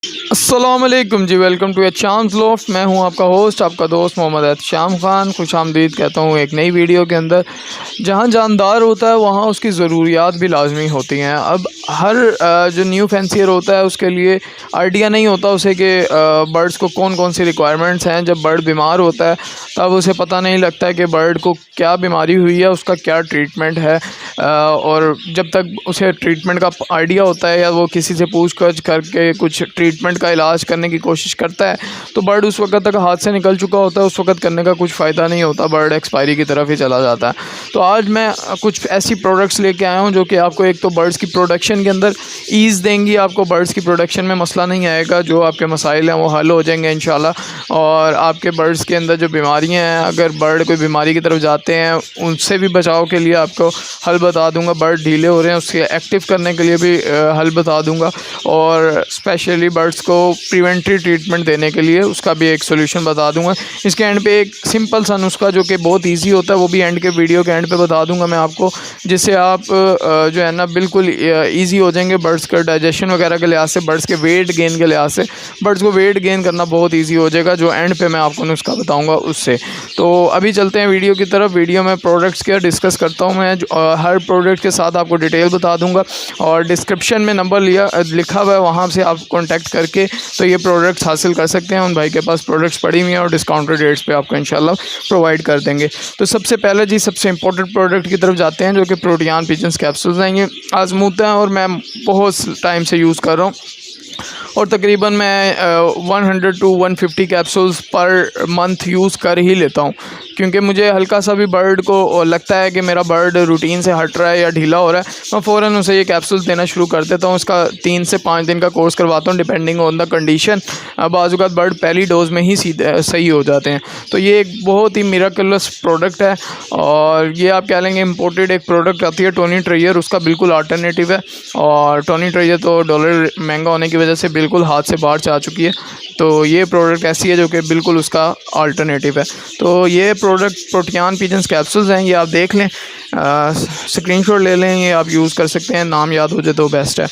अस्सलामुअलैकुम जी, welcome to शाम्स loft. मैं हूं आपका होस्ट, आपका दोस्त मोहम्मद एहतशाम खान। खुश आमदीद कहता हूं एक नई वीडियो के अंदर। जहां जानदार होता है वहां उसकी ज़रूरियात भी लाजमी होती हैं। अब हर जो न्यू फैंसियर होता है उसके लिए आइडिया नहीं होता उसे कि बर्ड्स को कौन कौन सी रिक्वायरमेंट्स हैं। जब बर्ड बीमार होता है तब उसे पता नहीं लगता है कि बर्ड को क्या बीमारी हुई है, उसका क्या ट्रीटमेंट है। और जब तक उसे ट्रीटमेंट का आइडिया होता है या वो किसी से पूछ कर करके कुछ ट्रीटमेंट का इलाज करने की कोशिश करता है तो बर्ड उस वक्त तक हाथ से निकल चुका होता है। उस वक्त करने का कुछ फ़ायदा नहीं होता, बर्ड एक्सपायरी की तरफ ही चला जाता है। तो आज मैं कुछ ऐसी प्रोडक्ट्स लेके आया हूँ जो कि आपको एक तो बर्ड्स की प्रोडक्शन के अंदर ईज़ देंगी, आपको बर्ड्स की प्रोडक्शन में मसला नहीं आएगा, जो आपके मसाइल हैं वो हल हो जाएंगे इंशाल्लाह। और आपके बर्ड्स के अंदर जो बीमारियाँ हैं, अगर बर्ड कोई बीमारी की तरफ जाते हैं उनसे भी बचाव के लिए आपको हल बता दूँगा। बर्ड ढीले हो रहे हैं उसके एक्टिव करने के लिए भी हल बता दूँगा। और स्पेशली बर्ड्स को प्रिवेंटरी ट्रीटमेंट देने के लिए उसका भी एक सोल्यूशन बता दूंगा। इसके एंड पे एक सिंपल सा नुस्खा जो कि बहुत इजी होता है वो भी एंड के वीडियो के एंड पे बता दूंगा मैं आपको, जिससे आप जो है ना बिल्कुल इजी हो जाएंगे बर्ड्स का डाइजेशन वगैरह के लिहाज से, बर्ड्स के वेट गेन के लिहाज से। बर्ड्स को वेट गेन करना बहुत ईजी हो जाएगा जो एंड पे मैं आपको नुस्खा बताऊँगा उससे। तो अभी चलते हैं वीडियो की तरफ। वीडियो में प्रोडक्ट्स क्या डिस्कस करता हूँ मैं, हर प्रोडक्ट के साथ आपको डिटेल बता दूँगा और डिस्क्रिप्शन में नंबर लिखा हुआ है, वहाँ से आप कॉन्टैक्ट करके तो ये प्रोडक्ट्स हासिल कर सकते हैं। उन भाई के पास प्रोडक्ट्स पड़ी हुई हैं और डिस्काउंटेड रेट्स पे आपको इंशाल्लाह प्रोवाइड कर देंगे। तो सबसे पहले जी सबसे इंपॉर्टेंट प्रोडक्ट की तरफ जाते हैं जो कि प्रोटियान पिजन्स कैप्सूल्स हैं। ये आजमूदा हैं और मैं बहुत टाइम से यूज़ कर रहा हूँ और तकरीबन मैं 100 to 150 capsules per month use कर ही लेता हूँ, क्योंकि मुझे हल्का सा भी बर्ड को लगता है कि मेरा बर्ड रूटीन से हट रहा है या ढीला हो रहा है, मैं फ़ौरन उसे ये कैप्सूल्स देना शुरू कर देता हूँ। उसका 3 से 5 दिन का कोर्स करवाता हूँ डिपेंडिंग ऑन द कंडीशन। बाज़-औक़ात बर्ड पहली डोज़ में ही सही हो जाते हैं। तो ये एक बहुत ही मिरेकलस प्रोडक्ट है और ये आप कह लेंगे इम्पोर्टेड एक प्रोडक्ट आती है टोनी ट्रेयर, उसका बिल्कुल अल्टरनेटिव है। और टोनी ट्रेयर तो डॉलर महंगा होने की वजह से बिल्कुल हाथ से बाहर जा चुकी है, तो ये प्रोडक्ट ऐसी है जो कि बिल्कुल उसका अल्टरनेटिव है। तो ये प्रोडक्ट प्रोटियान पिजन्स कैप्सूल्स हैं, ये आप देख लें, स्क्रीनशॉट ले लें, ये आप यूज़ कर सकते हैं, नाम याद हो जाए तो बेस्ट है।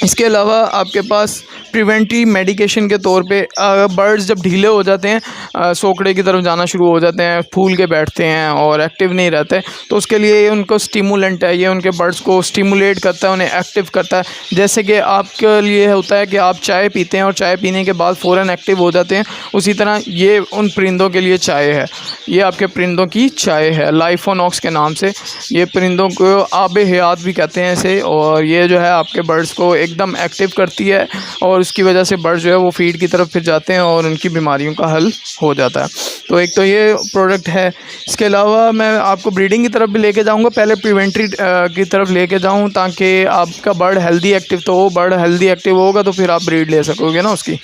इसके अलावा आपके पास प्रिवेंटिव मेडिकेशन के तौर पे बर्ड्स जब ढीले हो जाते हैं, सोकड़े की तरफ जाना शुरू हो जाते हैं, फूल के बैठते हैं और एक्टिव नहीं रहते, तो उसके लिए ये उनको स्टिमुलेंट है, ये उनके बर्ड्स को स्टिमुलेट करता है, उन्हें एक्टिव करता है। जैसे कि आपके लिए होता है कि आप चाय पीते हैं और चाय पीने के बाद फ़ौरन एक्टिव हो जाते हैं, उसी तरह ये उन परिंदों के लिए चाय है। ये आपके परिंदों की चाय है लाइफोनॉक्स के नाम से। ये परिंदों को आबे हयात भी कहते हैं इसे, और ये जो है आपके बर्ड्स को एकदम एक्टिव करती है और उसकी वजह से बर्ड जो है वो फीड की तरफ फिर जाते हैं और उनकी बीमारियों का हल हो जाता है। तो एक तो ये प्रोडक्ट है। इसके अलावा मैं आपको ब्रीडिंग की तरफ भी लेके जाऊंगा, पहले प्रिवेंटरी की तरफ लेके जाऊं ताकि आपका बर्ड हेल्दी एक्टिव तो हो। बर्ड हेल्दी एक्टिव होगा तो फिर आप ब्रीड ले सकोगे ना उसकी।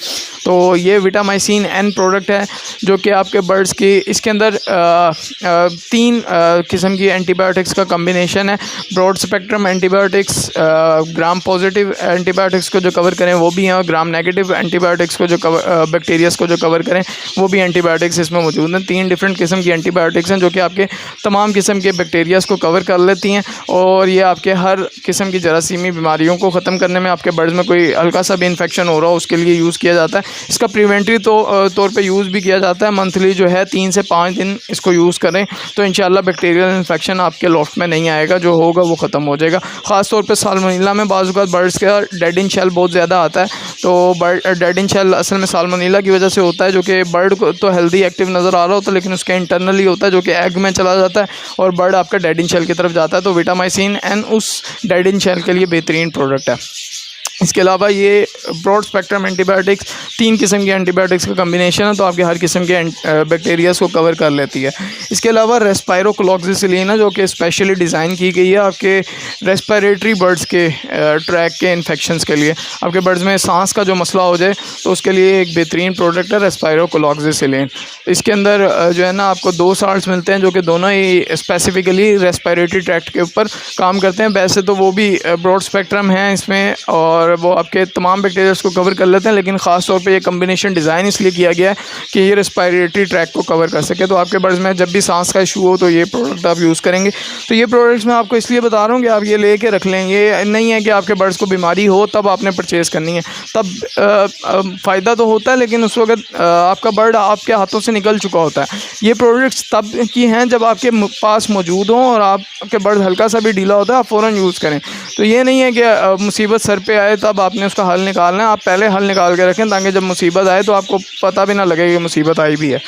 तो ये विटामाइसिन एन प्रोडक्ट है जो कि आपके बर्ड्स की, इसके अंदर 3 किस्म की एंटीबायोटिक्स का कम्बिनेशन है। Broad spectrum antibiotics, gram positive antibiotics को जो कवर करें वो भी हैं, और ग्राम नेगेटिव एंटीबायोटिक्स को जो बैक्टीरियाज को जो कवर करें वो भी एंटीबायोटिक्स इसमें मौजूद हैं। 3 डिफरेंट किस्म की एंटीबायोटिक्स हैं जो कि आपके तमाम किस्म के बैक्टीरियाज को कवर कर लेती हैं और ये आपके हर किस्म की जरासीमी बीमारियों को ख़त्म करने में, आपके बर्ड्स में कोई हल्का सा भी इन्फेक्शन हो रहा हो उसके लिए यूज़ किया जाता है। इसका प्रिवेंटरी तौर पे यूज़ भी किया जाता है। मंथली जो है 3 से 5 दिन इसको यूज़ करें तो इंशाल्लाह बैक्टीरियल इन्फेक्शन आपके लॉफ्ट में नहीं आएगा, जो होगा वो ख़त्म हो जाएगा। ख़ास तौर पे साल्मोनेला में बाज़ औक़ात बर्ड्स का डेड इन शेल बहुत ज़्यादा आता है, तो डेड इन शेल असल में साल्मोनेला की वजह से होता है, जो कि बर्ड को तो हेल्दी एक्टिव नज़र आ रहा होता है लेकिन उसके इंटरनली होता है जो कि एग में चला जाता है और बर्ड आपका डेड इन शेल की तरफ जाता है। तो विटामाइसिन एन उस डेड इन शेल के लिए बेहतरीन प्रोडक्ट है। इसके अलावा ये ब्रॉड स्पेक्ट्रम एंटीबायोटिक्स 3 किस्म के एंटीबायोटिक्स का कम्बिनेशन है, तो आपके हर किस्म के बैक्टीरियाज को कवर कर लेती है। इसके अलावा रेस्पायरोक्लॉक्सिसिलिन है जो कि स्पेशली डिज़ाइन की गई है आपके रेस्पिरेटरी बर्ड्स के ट्रैक के इन्फेक्शंस के लिए। आपके बर्ड्स में सांस का जो मसला हो जाए तो उसके लिए एक बेहतरीन प्रोडक्ट है रेस्पायरोक्लॉक्सिसिलिन। इसके अंदर जो है ना आपको 2 साल्ट्स मिलते हैं जो कि दोनों ही स्पेसिफिकली रेस्पिरेटरी ट्रैक्ट के ऊपर काम करते हैं। वैसे तो वो भी ब्रॉड स्पेक्ट्रम हैं इसमें और वो आपके तमाम बैक्टीरियाज को कवर कर लेते हैं, लेकिन ख़ास तौर पे पे ये कम्बिनेशन डिज़ाइन इसलिए किया गया है कि ये रेस्पिरेटरी ट्रैक को कवर कर सके। तो आपके बर्ड्स में जब भी सांस का इशू हो तो ये प्रोडक्ट आप यूज़ करेंगे। तो ये प्रोडक्ट्स मैं आपको इसलिए बता रहा हूँ कि आप ये लेके रख लें। ये नहीं है कि आपके बर्ड्स को बीमारी हो तब आपने परचेज़ करनी है, तब फ़ायदा तो होता है लेकिन उस वक्त आपका बर्ड आपके हाथों से निकल चुका होता है। ये प्रोडक्ट्स तब की हैं जब आपके पास मौजूद हों और आपके बर्ड हल्का सा भी ढीला होता है, आप फ़ौरन यूज़ करें। तो ये नहीं है कि मुसीबत सर पे आए तब आपने उसका हल निकालना है। आप पहले हल निकाल के रखें ताकि जब मुसीबत आए तो आपको पता भी ना लगे कि मुसीबत आई भी है।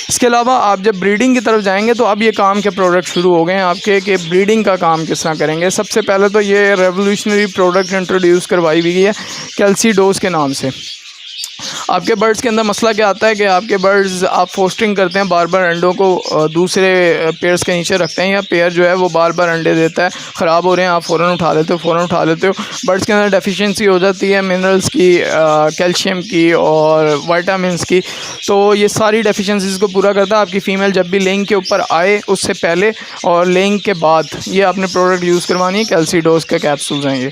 इसके अलावा आप जब ब्रीडिंग की तरफ जाएंगे तो अब ये काम के प्रोडक्ट शुरू हो गए हैं आपके कि ब्रीडिंग का काम किस तरह करेंगे। सबसे पहले तो ये रेवोल्यूशनरी प्रोडक्ट इंट्रोड्यूस करवाई हुई है कैल्सीडोज के नाम से। आपके बर्ड्स के अंदर मसला क्या आता है कि आपके बर्ड्स आप फोस्टिंग करते हैं, बार बार अंडों को दूसरे पेयर्स के नीचे रखते हैं या पेयर जो है वो बार बार अंडे देता है, ख़राब हो रहे हैं, आप फ़ौरन उठा लेते हो। बर्ड्स के अंदर डेफिशिएंसी हो जाती है मिनरल्स की, कैल्शियम की और वाइटामिनस की। तो ये सारी डेफिशिएंसीज़ को पूरा करता है। आपकी फ़ीमेल जब भी लेइंग के ऊपर आए उससे पहले और लेइंग के बाद ये आपने प्रोडक्ट यूज़ करवानी है। कैल्सीडोज के कैप्सूल्स हैं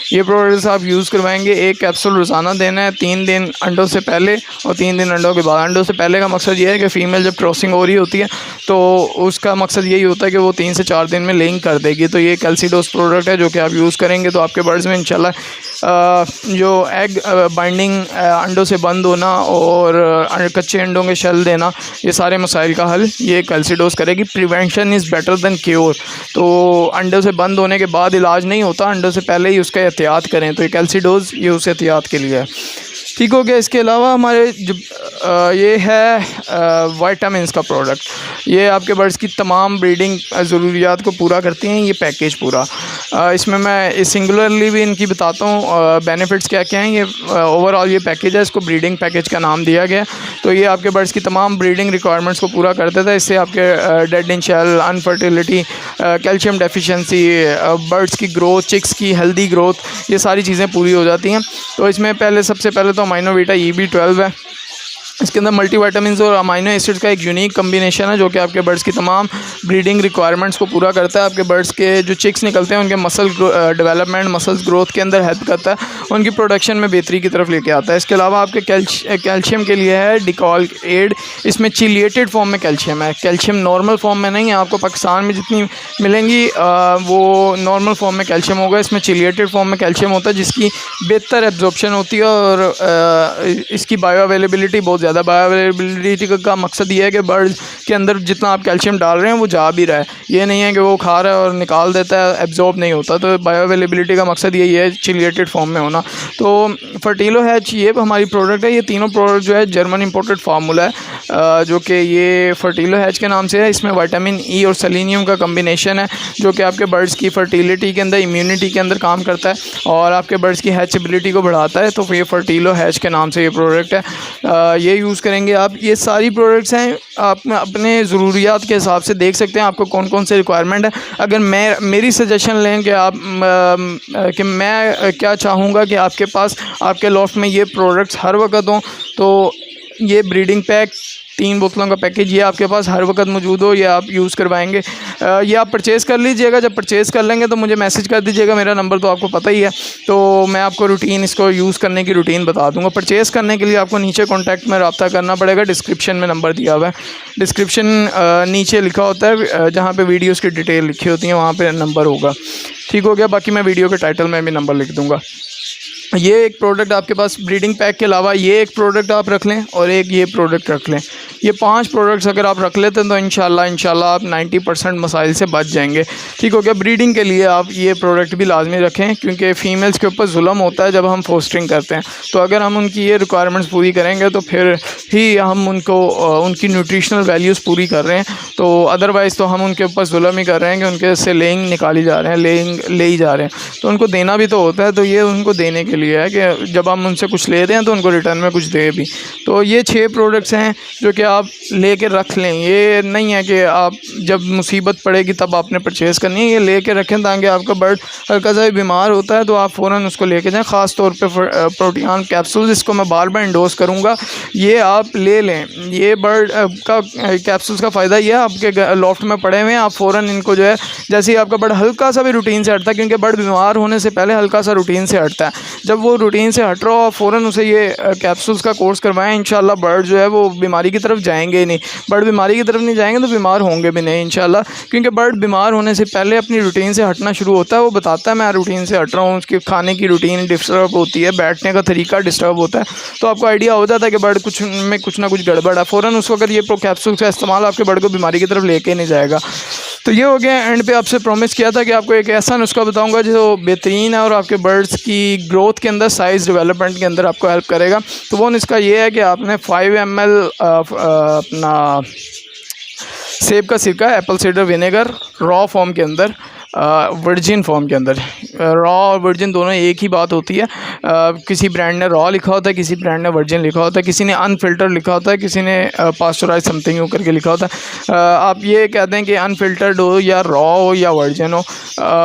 ये प्रोडक्ट्स आप यूज़ करवाएंगे। एक कैप्सूल रोज़ाना देना है 3 दिन अंडों से पहले और 3 दिन अंडों के बाद। अंडों से पहले का मकसद ये है कि फ़ीमेल जब क्रॉसिंग हो रही होती है तो उसका मकसद यही होता है कि वो 3 से 4 दिन में लेइंग कर देगी। तो ये कैल्सीडोज प्रोडक्ट है जो कि आप यूज़ करेंगे तो आपके बर्ड्स में इंशाल्लाह जो एग बाइंडिंग अंडों से बंद होना और कच्चे अंडों के शल देना, ये सारे मसाइल का हल ये कैल्सीडोज करेगी। Prevention is better than cure. तो अंडों से बंद होने के बाद इलाज नहीं होता, अंडों से पहले ही उसका एहतियात करें। तो ये कैल्सीडोज ये उस एहतियात के लिए है। ठीक हो गया। इसके अलावा हमारे जो ये है वाइटामिन्स का प्रोडक्ट, ये आपके बर्ड्स की तमाम ब्रीडिंग ज़रूरियात को पूरा करती हैं। ये पैकेज पूरा इसमें मैं सिंगुलरली भी इनकी बताता हूँ बेनिफिट्स क्या क्या हैं। ये ओवरऑल ये पैकेज है, इसको ब्रीडिंग पैकेज का नाम दिया गया। तो ये आपके बर्ड्स की तमाम ब्रीडिंग रिक्वायरमेंट्स को पूरा कर देता है। इससे आपके डेड इन शेल, अनफर्टिलिटी, कैल्शियम डेफिशिएंसी, बर्ड्स की ग्रोथ, चिक्स की हेल्दी ग्रोथ, ये सारी चीज़ें पूरी हो जाती हैं। तो इसमें सबसे पहले तो अमाइनोवीटा EB12 है। इसके अंदर मल्टीविटामिन्स और अमाइनो एसिड्स का एक यूनिक कम्बिनेशन है जो कि आपके बर्ड्स की तमाम ब्रीडिंग रिक्वायरमेंट्स को पूरा करता है। आपके बर्ड्स के जो चिक्स निकलते हैं उनके मसल डेवलपमेंट, मसल्स ग्रोथ के अंदर हेल्प करता है, उनकी प्रोडक्शन में बेहतरी की तरफ लेके आता है। इसके अलावा आपके कैल्शियम के लिए है डिकॉल एड। इसमें चिलिएटेड फॉर्म में कैल्शियम है, कैल्शियम नॉर्मल फॉर्म में नहीं है। आपको पाकिस्तान में जितनी मिलेंगी वो नॉर्मल फॉर्म में कैल्शियम होगा। इसमें चिलिएटेड फॉर्म में कैल्शियम होता है जिसकी बेहतर एब्जॉर्प्शन होती है और इसकी बायो अवेलेबिलिटी बहुत ज़्यादा। बायोअवेलेबिलिटी का मकसद ये है कि बर्ड के अंदर जितना आप कैल्शियम डाल रहे हैं वो जा भी रहा है, ये नहीं है कि वो खा रहा है और निकाल देता है, एब्जॉर्ब नहीं होता। तो बायोअवेलेबिलिटी का मकसद यही है चिलिएटेड फॉर्म में होना। तो फर्टिलो हैच ये हमारी प्रोडक्ट है। ये तीनों प्रोडक्ट जो है जर्मन इंपोर्टेड फार्मूला है जो कि ये फर्टिलो हैच के नाम से है। इसमें विटामिन ई और सेलेनियम का कम्बिनेशन है जो कि आपके बर्ड्स की फर्टिलिटी के अंदर, इम्यूनिटी के अंदर काम करता है और आपके बर्ड्स की हैचेबिलिटी को बढ़ाता है। तो ये फर्टिलो हैच के नाम से ये प्रोडक्ट है, ये यूज़ करेंगे आप। ये सारी प्रोडक्ट्स हैं, आप अपने ज़रूरियात के हिसाब से देख सकते हैं आपको कौन कौन से रिक्वायरमेंट है। अगर मेरी सजेशन लें कि मैं क्या चाहूँगा कि आपके पास आपके लॉफ्ट में ये प्रोडक्ट्स हर वक्त हों, तो ये ब्रीडिंग पैक 3 बोतलों का पैकेज ये आपके पास हर वक्त मौजूद हो, ये आप यूज़ करवाएंगे। ये आप परचेज़ कर लीजिएगा। जब परचेज़ कर लेंगे तो मुझे मैसेज कर दीजिएगा, मेरा नंबर तो आपको पता ही है। तो मैं आपको रूटीन, इसको यूज़ करने की रूटीन बता दूंगा। परचेज़ करने के लिए आपको नीचे कॉन्टैक्ट में रब्ता करना पड़ेगा। डिस्क्रिप्शन में नंबर दिया हुआ है, डिस्क्रिप्शन नीचे लिखा होता है जहाँ पर वीडियोज़ की डिटेल लिखी होती है, वहाँ पर नंबर होगा। ठीक हो गया। बाकी मैं वीडियो के टाइटल में भी नंबर लिख दूँगा। ये एक प्रोडक्ट आपके पास ब्रीडिंग पैक के अलावा ये एक प्रोडक्ट आप रख लें और एक ये प्रोडक्ट रख लें। ये 5 प्रोडक्ट्स अगर आप रख लेते हैं तो इंशाल्लाह आप 90% मसाइल से बच जाएंगे। ठीक हो गया। ब्रीडिंग के लिए आप ये प्रोडक्ट भी लाजमी रखें क्योंकि फ़ीमेल्स के ऊपर जुल्म होता है जब हम फोस्टिंग करते हैं। तो अगर हम उनकी ये रिक्वायरमेंट्स पूरी करेंगे तो फिर ही हम उनको उनकी न्यूट्रिशनल वैल्यूज़ पूरी कर रहे हैं। तो अदरवाइज़ तो हम उनके ऊपर जुल्म ही कर रहे हैं कि उनके से लेइंग निकाली जा रहे हैं, लेइंग ले ही जा रहे हैं। तो उनको देना भी तो होता है। तो ये उनको देने के लिए है कि जब हम उनसे कुछ ले रहे हैं तो उनको रिटर्न में कुछ दे भी। तो ये 6 प्रोडक्ट्स हैं जो कि आप लेके रख लें। ये नहीं है कि आप जब मुसीबत पड़ेगी तब आपने परचेज़ करनी है, ये लेके रखें ताकि आपका बर्ड हल्का सा बीमार होता है तो आप फ़ौरन उसको लेके जाएं। ख़ास तौर पे प्रोटीन कैप्सूल्स, इसको मैं बार बार इंडोर्स करूँगा, ये आप ले लें। ये बर्ड का कैप्सूल्स का फ़ायदा ये है आपके लॉफ्ट में पड़े हुए हैं, आप फ़ौरन इनको जो है जैसे ही आपका बर्ड हल्का सा भी रूटीन से हटता है, क्योंकि बर्ड बीमार होने से पहले हल्का सा रूटीन से हटता है, जब वो रूटीन से हट रहा हो आप फ़ौरन उसे ये कैप्सूल्स का कोर्स करवाएं। इंशाल्लाह बर्ड जो है वो बीमारी की तरफ जाएंगे ही नहीं। बर्ड बीमारी की तरफ नहीं जाएंगे तो बीमार होंगे भी नहीं इंशाल्लाह, क्योंकि बर्ड बीमार होने से पहले अपनी रूटीन से हटना शुरू होता है। वो बताता है मैं रूटीन से हट रहा हूँ, उसकी खाने की रूटीन डिस्टर्ब होती है, बैठने का तरीका डिस्टर्ब होता है, तो आपको आइडिया हो जाता है कि बर्ड कुछ ना कुछ गड़बड़ है। फ़ौरन उस वक्त ये कैप्सूल्स का इस्तेमाल आपके बर्ड को बीमारी की तरफ लेके नहीं जाएगा। तो ये हो गया। एंड पे आपसे प्रॉमिस किया था कि आपको एक ऐसा नुस्खा बताऊंगा जो बेहतरीन है और आपके बर्ड्स की ग्रोथ के अंदर, साइज़ डेवलपमेंट के अंदर आपको हेल्प करेगा। तो वो नुस्खा ये है कि आपने 5 ml अपना सेब का सिरका, Apple cider vinegar raw form के अंदर, वर्जिन फॉर्म के अंदर, रॉ और वर्जिन दोनों एक ही बात होती है। किसी ब्रांड ने रॉ लिखा होता है, किसी ब्रांड ने वर्जिन लिखा होता है, किसी ने अनफिल्टर लिखा होता है, किसी ने पास्चराइज समथिंग हो करके लिखा होता है। आप ये कहते हैं कि अनफिल्टर्ड हो या रॉ हो या वर्जिन हो,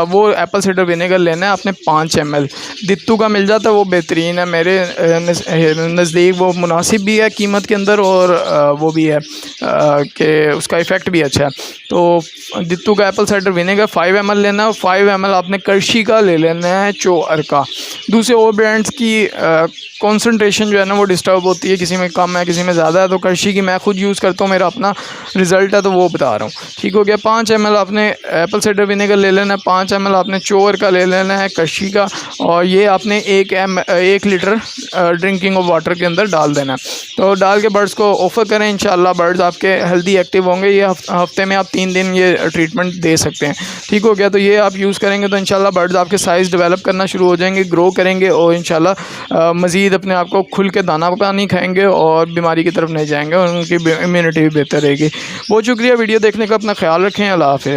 वो एप्पल साइडर विनेगर लेना है आपने 5 ml। दित्तू का मिल जाता है, वो बेहतरीन है मेरे नज़दीक, वो मुनासिब भी है कीमत के अंदर और वो भी है कि उसका इफ़ेक्ट भी अच्छा है। तो दित्तू का एप्पल साइडर विनेगर 5 ml लेना है। 5 ml आपने करशी का ले लेना है, चोअर का। दूसरे और ब्रांड्स की कंसंट्रेशन जो है ना वो डिस्टर्ब होती है, किसी में कम है किसी में ज़्यादा है, तो करशी की मैं खुद यूज़ करता हूँ, मेरा अपना रिज़ल्ट है तो वो बता रहा हूँ। ठीक हो गया। 5 ml आपने एप्पल साइडर विनेगर ले लेना है, 5 ml आपने चोअर का ले लेना है, करशी का, और ये आपने 1 लीटर ड्रिंकिंग ऑफ वाटर के अंदर डाल देना है। तो डाल के बर्ड्स को ऑफ़र करें, इंशाल्लाह बर्ड्स आपके हेल्दी एक्टिव होंगे। ये हफ्ते में आप 3 दिन ये ट्रीटमेंट दे सकते हैं। ठीक हो गया। तो ये आप यूज़ करेंगे तो इंशाल्लाह बर्ड्स आपके साइज़ डेवलप करना शुरू हो जाएंगे, ग्रो करेंगे और इंशाल्लाह मज़ीद अपने आप को खुल के दाना पानी खाएंगे और बीमारी की तरफ नहीं जाएंगे और उनकी इम्यूनिटी भी बेहतर रहेगी। बहुत शुक्रिया वीडियो देखने का, अपना ख्याल रखें। अल्लाह हाफ़िज़।